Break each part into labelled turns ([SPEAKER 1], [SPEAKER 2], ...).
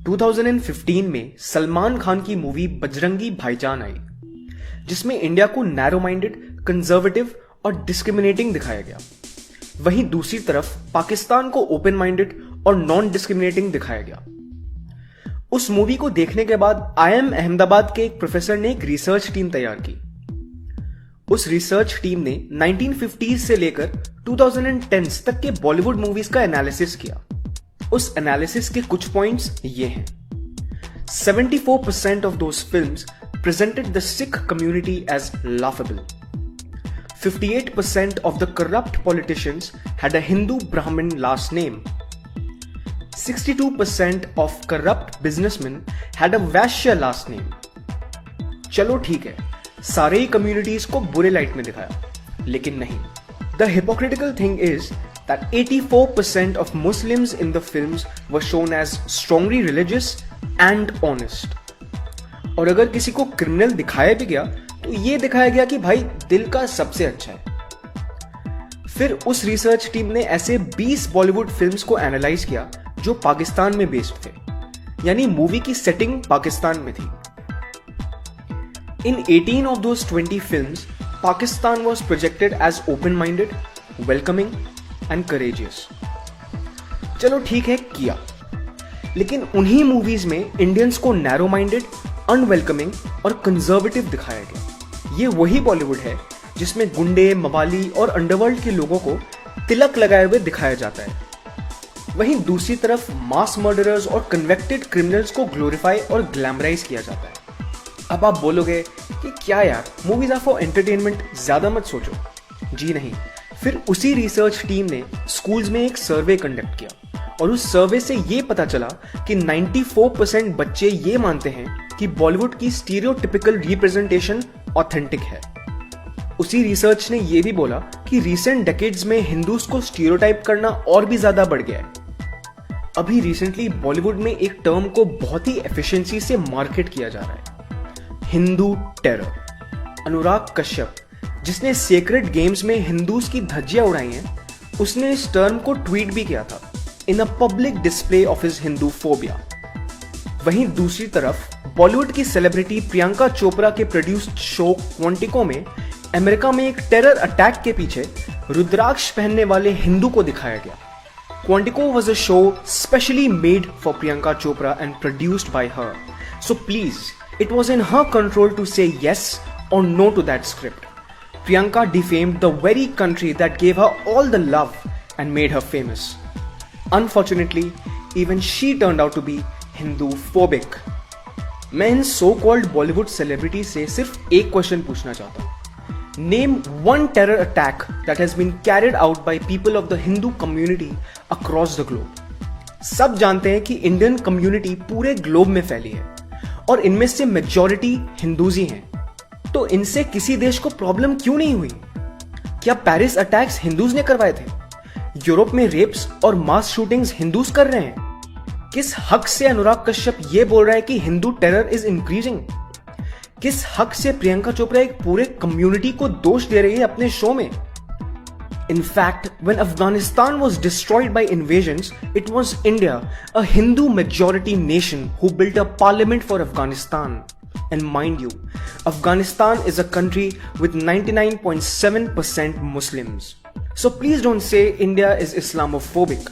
[SPEAKER 1] 2015 में सलमान खान की मूवी बजरंगी भाईजान आई, जिसमें इंडिया को नैरो माइंडेड, कंजर्वेटिव और डिस्क्रिमिनेटिंग दिखाया गया। वहीं दूसरी तरफ पाकिस्तान को ओपन माइंडेड और नॉन डिस्क्रिमिनेटिंग दिखाया गया। उस मूवी को देखने के बाद IIM अहमदाबाद के एक प्रोफेसर ने एक रिसर्च टीम तैयार की। उस रिसर्च टीम ने 1950s से लेकर 2010s तक के बॉलीवुड मूवीज का एनालिसिस किया। उस एनालिसिस के कुछ पॉइंट्स ये हैं। 74% of those films presented the Sikh community as laughable. 58% of the corrupt politicians had a Hindu Brahmin last name. 62% of corrupt businessmen had a Vaishya last name. चलो ठीक है, सारे ही कम्युनिटीज को बुरे लाइट में दिखाया, लेकिन नहीं। The hypocritical thing is that 84% of Muslims in the films were shown as strongly religious and honest. और अगर किसी को क्रिमिनल दिखाया भी गया तो ये दिखाया गया कि भाई दिल का सबसे अच्छा है। फिर उस रिसर्च टीम ने ऐसे 20 बॉलीवुड फिल्म्स को एनालाइज किया जो पाकिस्तान में बेस्ड थे, यानी मूवी की सेटिंग पाकिस्तान में थी। In 18 of those 20 films, Pakistan was projected as open-minded, welcoming and courageous. चलो ठीक है, किया, लेकिन उन्हीं मूवीज में इंडियंस को नैरो माइंडेड, अनवेलकमिंग और कंजर्वेटिव दिखाया गया। ये वही बॉलीवुड है जिसमें गुंडे, मवाली और अंडरवर्ल्ड के लोगों को तिलक लगाए हुए दिखाया जाता है। वहीं दूसरी तरफ मास मर्डरर्स और कन्विक्टेड क्रिमिनल्स को ग्लोरीफाई और ग्लैमराइज किया जाता है। अब आप बोलोगे कि क्या यार, मूवीज आर फॉर एंटरटेनमेंट, ज्यादा मत सोचो। जी नहीं। फिर उसी रिसर्च टीम ने स्कूल्स में एक सर्वे कंडक्ट किया और उस सर्वे से ये पता चला कि 94% बच्चे ये मानते हैं कि बॉलीवुड की स्टीरियोटिपिकल रिप्रेजेंटेशन ऑथेंटिक है। उसी रिसर्च ने ये भी बोला कि रीसेंट डेकेड्स में हिंदूज को स्टीरियोटाइप करना और भी ज्यादा बढ़ गया है। अभी रिसेंटली बॉलीवुड में एक टर्म को बहुत ही एफिशिएंसी से मार्केट किया जा रहा है, हिंदू टेरर। अनुराग कश्यप, जिसने सेक्रेड गेम्स में हिंदूज की धज्जियां उड़ाई हैं, उसने इस टर्म को ट्वीट भी किया था in a public display of his Hindu phobia. वहीं दूसरी तरफ बॉलीवुड की सेलिब्रिटी प्रियंका चोपड़ा के प्रोड्यूस्ड शो क्वांटिको में अमेरिका में एक टेरर अटैक के पीछे रुद्राक्ष पहनने वाले हिंदू को दिखाया गया। Quantico was a show specially made for Priyanka Chopra and produced by her, so please it was in her control to say yes or no to that script. Priyanka defamed the very country that gave her all the love and made her famous. Unfortunately, even she turned out to be Hindu-phobic. मैं इन so-called Bollywood celebrities से सिर्फ एक question पूछना चाहता हूँ। Name one terror attack that has been carried out by people of the Hindu community across the globe. सब जानते हैं कि इंडियन कम्युनिटी पूरे ग्लोब में फैली है और इनमें से मेजॉरिटी हिंदूज ही हैं। तो इनसे किसी देश को प्रॉब्लम क्यों नहीं हुई? क्या पेरिस अटैक्स हिंदूज ने करवाए थे? यूरोप में रेप्स और मास शूटिंग्स हिंदूज कर रहे हैं? किस हक से अनुराग कश्यप ये बोल रहा है कि हिंदू टेरर इज इंक्रीजिंग? किस हक से प्रियंका चोपड़ा एक पूरे कम्युनिटी को दोष दे रही है अपने शो में? In fact, when Afghanistan was destroyed by invasions, it was India, a Hindu majority nation, who built a parliament for Afghanistan. And mind you, Afghanistan is a country with 99.7% Muslims. So please don't say India is Islamophobic.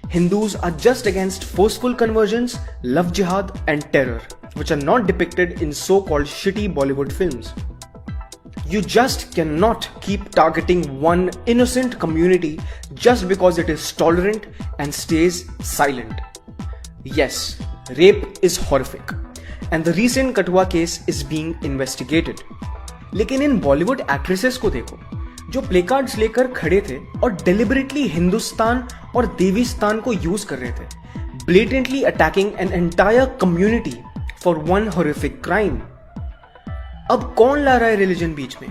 [SPEAKER 1] Hindus are just against forceful conversions, love jihad and terror, which are not depicted in so-called shitty Bollywood films. You just cannot keep targeting one innocent community just because it is tolerant and stays silent. Yes, rape is horrific and the recent Kathua case is being investigated. लेकिन इन Bollywood actresses को देखो जो play cards लेकर खड़े थे और deliberately Hindustan और देवीस्तान को यूज कर रहे थे, blatantly attacking an entire community for one horrific crime. अब कौन ला रहा है रिलीजन बीच में?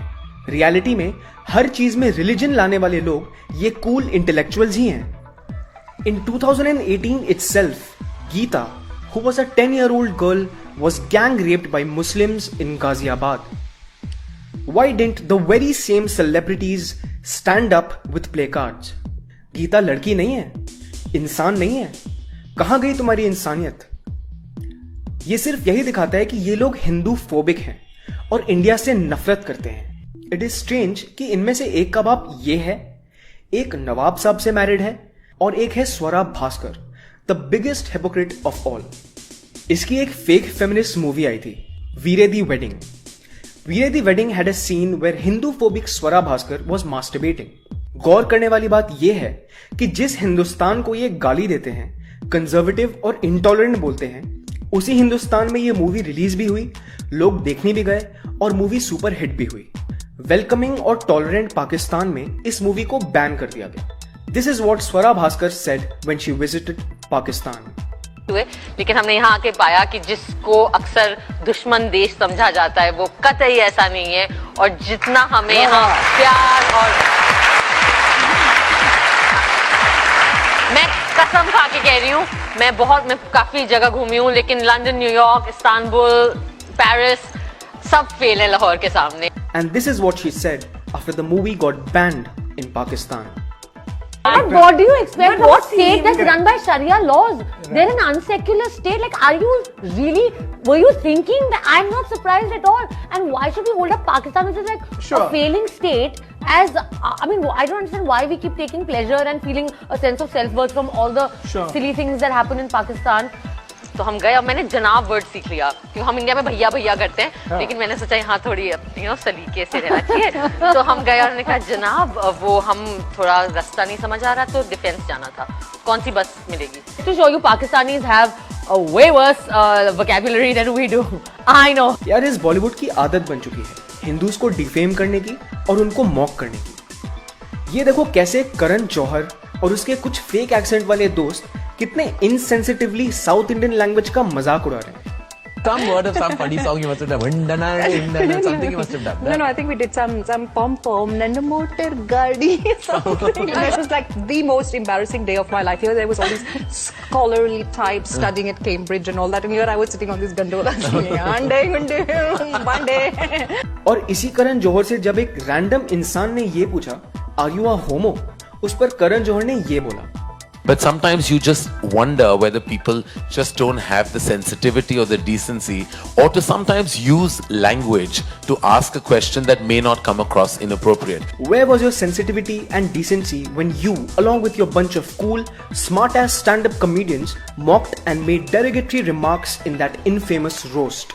[SPEAKER 1] रियलिटी में हर चीज में रिलीजन लाने वाले लोग ये कूल इंटेलेक्चुअल्स ही हैं। इन 2018 itself, Geeta, who was a 10-year-old girl, was gang raped by Muslims in Ghaziabad. Why didn't the very same celebrities stand up with placards? Gita लड़की नहीं है, इंसान नहीं है। कहां गई तुम्हारी इंसानियत? ये सिर्फ यही दिखाता है कि ये लोग हिंदू फोबिक हैं और इंडिया से नफरत करते हैं। इट इज स्ट्रेंज कि इनमें से एक का बाप ये है, एक नवाब साहब से मैरिड है और एक है Swara Bhaskar, the biggest hypocrite of all. इसकी एक फेक फेमिनिस्ट मूवी आई थी, वीरे Di Wedding. Veere Di Wedding had a scene where Hindu phobic Swara Bhaskar was masturbating. गौर करने वाली बात यह है कि जिस हिंदुस्तान को ये गाली देते हैं, कंजर्वेटिव और इंटॉलरेंट बोलते हैं, उसी हिंदुस्तान में ये मूवी रिलीज भी हुई, लोग देखने भी गए और मूवी सुपर हिट भी हुई। वेलकमिंग और टॉलरेंट पाकिस्तान में इस मूवी को बैन कर दिया गया। This is what Swara Bhaskar said when she visited Pakistan.
[SPEAKER 2] लेकिन हमने यहाँ आके पाया कि जिसको अक्सर दुश्मन देश समझा जाता है वो कतई ऐसा नहीं है, और जितना हमें यहाँ प्यार और मैं कसम खा के कह रही हूँ, मैं काफी जगह घूमी हूँ, लेकिन लंदन, न्यूयॉर्क, इस्तांबुल, पेरिस सब फेल है लाहौर के सामने।
[SPEAKER 1] And this is what she said after the movie got banned in Pakistan.
[SPEAKER 3] But what do you expect? What state that's run by Sharia laws? They're an unsecular state. Like, were you thinking that? I'm not surprised at all. And why should we hold up Pakistan, which is like a failing state, as, I mean, I don't understand why we keep taking pleasure and feeling a sense of self-worth from all the silly things that happen in Pakistan.
[SPEAKER 2] तो हम गए, अब मैंने जनाब word सीख लिया, क्योंकि हम इंडिया में भैया भैया करते हैं, लेकिन मैंने सोचा यहाँ थोड़ी सलीके से रहना चाहिए। तो हम गए और उन्होंने कहा जनाब वो हम थोड़ा रास्ता नहीं समझ आ रहा, तो डिफेंस जाना था, कौन सी बस मिलेगी?
[SPEAKER 3] To show you Pakistanis have a way worse vocabulary than we do. I know.
[SPEAKER 1] यार इस बॉलीवुड की आदत बन चुकी है हिंदूज को डिफेम करने की और उनको मॉक करने की। ये देखो कैसे करण जौहर और उसके कुछ फेक एक्सेंट वाले दोस्त कितने इनसेंसिटिवली साउथ इंडियन लैंग्वेज का मजाक उड़ा रहे हैं।
[SPEAKER 4] Some word of some funny song you must have done. Something you must have done.
[SPEAKER 5] No, I think we did some pom-pom, motor gadi, something. This was like the most embarrassing day of my life. Here there was all these scholarly types studying at Cambridge and all that, and here I was sitting on this gondola.
[SPEAKER 1] और इसी करण जौहर से जब एक random इंसान ने ये पूछा, are you अ होमो, उस पर करण जौहर ने ये बोला,
[SPEAKER 6] But sometimes you just wonder whether people just don't have the sensitivity or the decency, or to sometimes use language to ask a question that may not come across inappropriate.
[SPEAKER 1] Where was your sensitivity and decency when you, along with your bunch of cool, smart-ass stand-up comedians, mocked and made derogatory remarks in that infamous roast?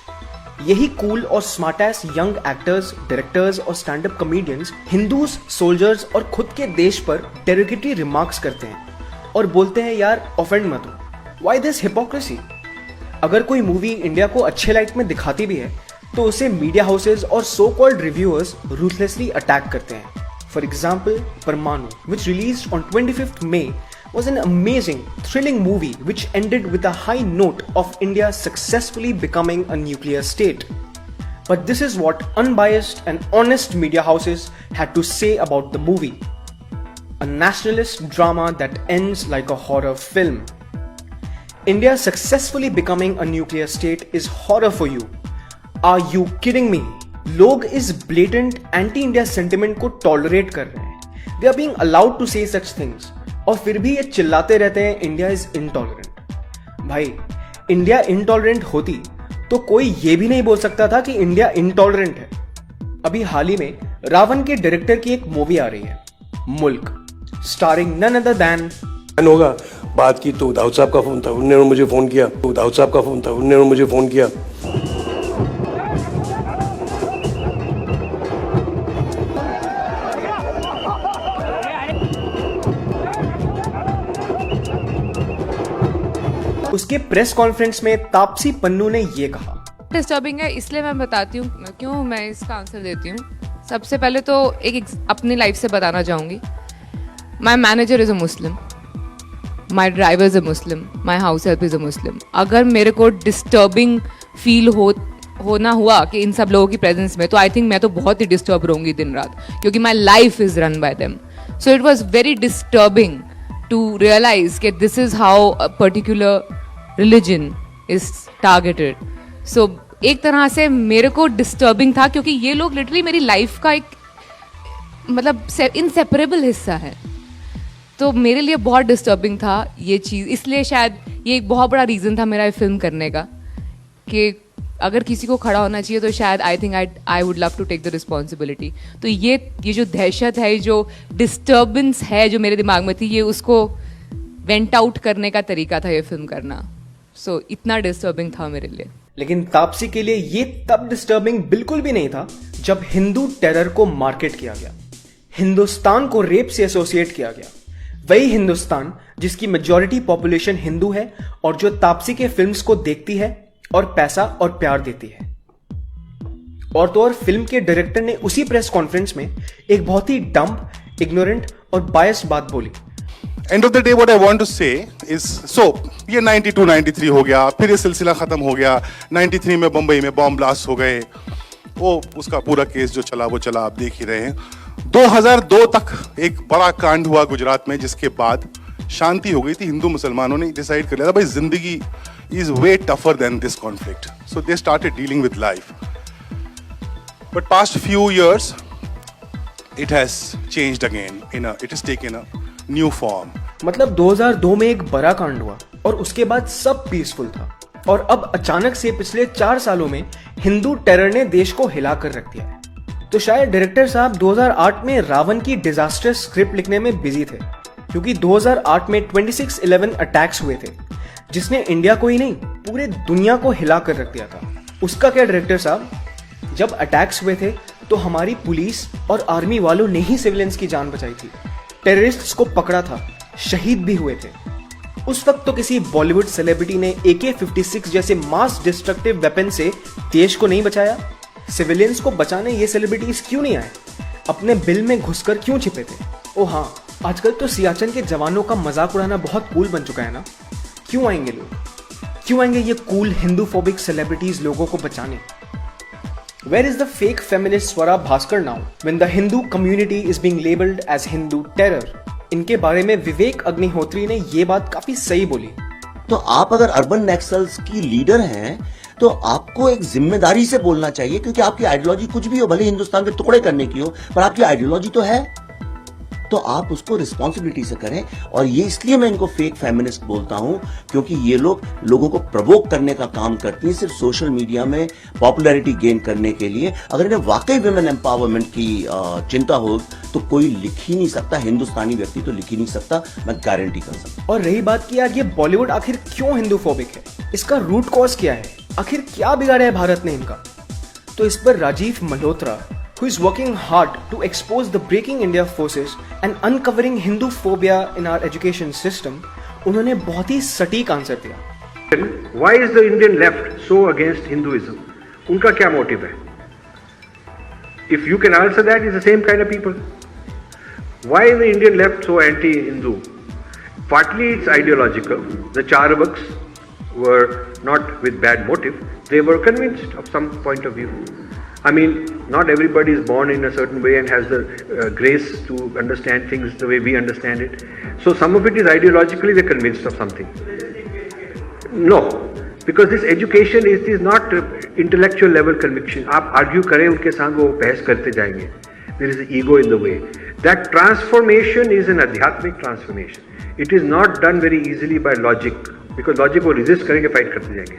[SPEAKER 1] यही cool और smart-ass young actors, directors और stand-up comedians Hindus, soldiers और खुद के देश पर derogatory remarks करते हैं और बोलते हैं यार ऑफेंड मत हो। Why this hypocrisy? अगर कोई मूवी इंडिया को अच्छे लाइट में दिखाती भी है तो उसे मीडिया हाउसेज और so called reviewers ruthlessly attack करते हैं। फॉर एग्जाम्पल परमाणु, which released on 25th May, was an amazing, thrilling movie which ended with a high note of India successfully becoming a nuclear state. But this is what unbiased and honest media houses had to say about the movie. A nationalist drama that ends like a horror film. India successfully becoming a nuclear state is horror for you. Are you kidding me? लोग इस blatant anti-India sentiment को tolerate कर रहे हैं. They are being allowed to say such things. और फिर भी ये चिल्लाते रहते हैं India is intolerant. भाई, India intolerant होती तो कोई ये भी नहीं बोल सकता था कि India intolerant है। अभी हाल ही में रावण के डायरेक्टर की एक मूवी आ रही है, मुल्क, starring none other than
[SPEAKER 7] होगा। बात की तो दाऊद साहब का फोन था, उन्होंने मुझे फोन किया,
[SPEAKER 1] उसके प्रेस कॉन्फ्रेंस में तापसी पन्नू ने ये कहा।
[SPEAKER 8] डिस्टर्बिंग है, इसलिए मैं बताती हूँ क्यों मैं इसका आंसर देती हूँ। सबसे पहले तो एक अपनी लाइफ से बताना चाहूँगी। My manager is a Muslim. My driver is a Muslim. My house help is a Muslim. अगर मेरे को disturbing feel होना हुआ कि इन सब लोगों की presence में, तो I think मैं तो बहुत ही disturb रहूँगी दिन रात, क्योंकि my life is run by them. So it was very disturbing to realize कि this is how a particular religion is targeted. So एक तरह से मेरे को disturbing था, क्योंकि ये लोग literally मेरी life का एक मतलब inseparable हिस्सा है। तो मेरे लिए बहुत डिस्टर्बिंग था ये चीज़, इसलिए शायद ये एक बहुत बड़ा रीज़न था मेरा फिल्म करने का। कि अगर किसी को खड़ा होना चाहिए तो शायद I think I would love to take the responsibility. तो ये जो दहशत है, जो डिस्टर्बेंस है जो मेरे दिमाग में थी, ये उसको वेंट आउट करने का तरीका था ये फिल्म करना. सो इतना डिस्टर्बिंग था मेरे लिए.
[SPEAKER 1] लेकिन तापसी के लिए ये तब डिस्टर्बिंग बिल्कुल भी नहीं था जब हिंदू टेरर को मार्केट किया गया, हिंदुस्तान को रेप से एसोसिएट किया गया. वही हिंदुस्तान जिसकी मेजॉरिटी पॉपुलेशन हिंदू है और जो तापसी के फिल्म्स को देखती है और पैसा और प्यार देती है. और तो और फिल्म के डायरेक्टर ने उसी प्रेस कॉन्फ्रेंस में एक बहुत ही डम्प, इग्नोरेंट और बायस्ड बात बोली.
[SPEAKER 9] End of the day what I want to say is, so ये 92-93 हो गया, फिर ये सिलसिला खत्म हो गया. 93 में बंबई में बॉम्ब ब्लास्ट हो गए, वो उसका पूरा केस जो चला वो चला, आप देख ही रहे हैं. 2002 तक एक बड़ा कांड हुआ गुजरात में, जिसके बाद शांति हो गई थी. हिंदू मुसलमानों ने डिसाइड कर लिया था भाई जिंदगी is way tougher than this conflict, so they started dealing with life. But past few years it has changed again, it has taken a new form.
[SPEAKER 1] मतलब 2002 में एक बड़ा कांड हुआ और उसके बाद सब पीसफुल था, और अब अचानक से पिछले 4 सालों में हिंदू टेरर ने देश को हिला कर रख दिया है. तो शायद डायरेक्टर साहब 2008 में रावण की डिजास्टर्स स्क्रिप्ट लिखने में बिजी थे, क्योंकि 2008 में 26/11 अटैक्स हुए थे जिसने इंडिया को ही नहीं पूरे दुनिया को हिला कर रख दिया था. उसका क्या डायरेक्टर साहब, जब अटैक्स हुए थे तो हमारी पुलिस और आर्मी वालों ने ही सिविलियंस की जान बचाई थी, टेररिस्ट्स को पकड़ा था, शहीद भी हुए थे. उस वक्त तो किसी बॉलीवुड सेलिब्रिटी ने AK-56 जैसे मास डिस्ट्रक्टिव वेपन से देश को नहीं बचाया. सिविलियंस को बचाने ये सेलिब्रिटीज क्यों नहीं आए? अपने बिल में घुसकर क्यों छिपे थे? ओ हाँ, आजकल तो सियाचिन के जवानों का मजाक उड़ाना बहुत कूल बन चुका है ना. क्यों आएंगे लोग, क्यों आएंगे ये कूल हिंदूफोबिक सेलिब्रिटीज लोगों को बचाने? Where is the fake feminist Swara Bhaskar now when the Hindu community is being labeled as Hindu terror? इनके बारे में विवेक अग्निहोत्री ने ये बात काफी सही बोली.
[SPEAKER 10] तो आप अगर अर्बन नक्सल्स की लीडर हैं तो आपको एक जिम्मेदारी से बोलना चाहिए, क्योंकि आपकी आइडियोलॉजी कुछ भी हो, भले हिंदुस्तान के टुकड़े करने की हो, पर आपकी आइडियोलॉजी तो है, तो आप उसको रिस्पॉन्सिबिलिटी से करें. और ये इसलिए मैं इनको फेक फेमिनिस्ट बोलता हूं क्योंकि ये लोग लोगों को प्रवोक करने का काम करती हैं सिर्फ सोशल मीडिया में पॉपुलैरिटी गेन करने के लिए. अगर इन्हें वाकई वुमेन एम्पावरमेंट की चिंता हो तो कोई लिख ही नहीं सकता, हिंदुस्तानी व्यक्ति तो लिख ही नहीं सकता, मैं गारंटी कर सकता.
[SPEAKER 1] और रही बात कि यार ये बॉलीवुड आखिर क्यों हिंदूफोबिक है, इसका रूट कॉज क्या है, आखिर क्या बिगाड़ा है भारत ने इनका? तो इस पर Rajiv Malhotra, who is working hard to expose the breaking India forces and uncovering Hinduphobia in our education system, उन्होंने बहुत ही सटीक आंसर दिया.
[SPEAKER 11] Why is the Indian left so against Hinduism? उनका क्या मोटिव है? If you can answer that, it's the same kind of people. Why is the Indian left so anti-Hindu? Partly it's ideological. The Charavaks were not with bad motive. They were convinced of some point of view. I mean, not everybody is born in a certain way and has the grace to understand things the way we understand it. So some of it is ideologically they're convinced of something. No, because this education is not intellectual level conviction. आप argue करें उनके साथ वो बहस करते जाएंगे. There is an ego in the way. That transformation is an adhyatmic transformation. It is not done very easily by logic, because logic वो resist करेंगे, fight करते जाएंगे.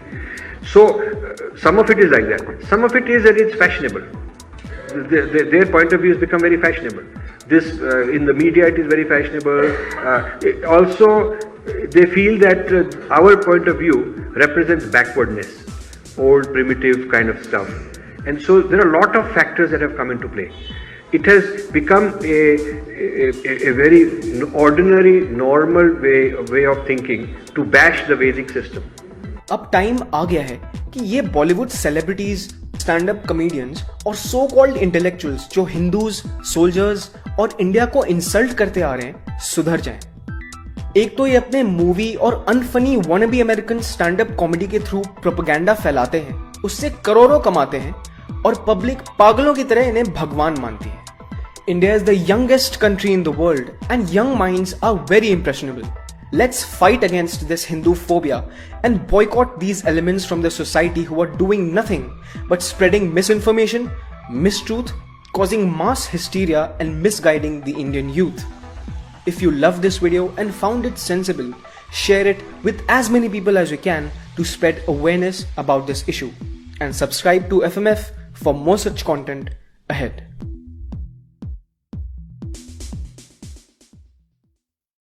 [SPEAKER 11] So some of it is like that. Some of it is that it's fashionable. Their point of view has become very fashionable. This in the media it is very fashionable. Also, they feel that our point of view represents backwardness, old primitive kind of stuff. And so there are a lot of factors that have come into play. It has become a very ordinary, normal way of thinking to bash the Vedic system.
[SPEAKER 1] अब time आ गया है कि ये Bollywood celebrities, stand up comedians और so called intellectuals जो Hindus, soldiers और India को insult करते आ रहे हैं, सुधर जाएं. एक तो ये अपने मूवी और unfunny wannabe American stand up comedy के थ्रू प्रोपेगेंडा फैलाते हैं, उससे करोड़ों कमाते हैं और पब्लिक पागलों की तरह इन्हें भगवान मानती है. India is the youngest country in the world and young minds are very impressionable. Let's fight against this Hindu phobia and boycott these elements from the society who are doing nothing but spreading misinformation, mistruth, causing mass hysteria and misguiding the Indian youth. If you loved this video and found it sensible, share it with as many people as you can to spread awareness about this issue, and subscribe to FMF for more such content ahead.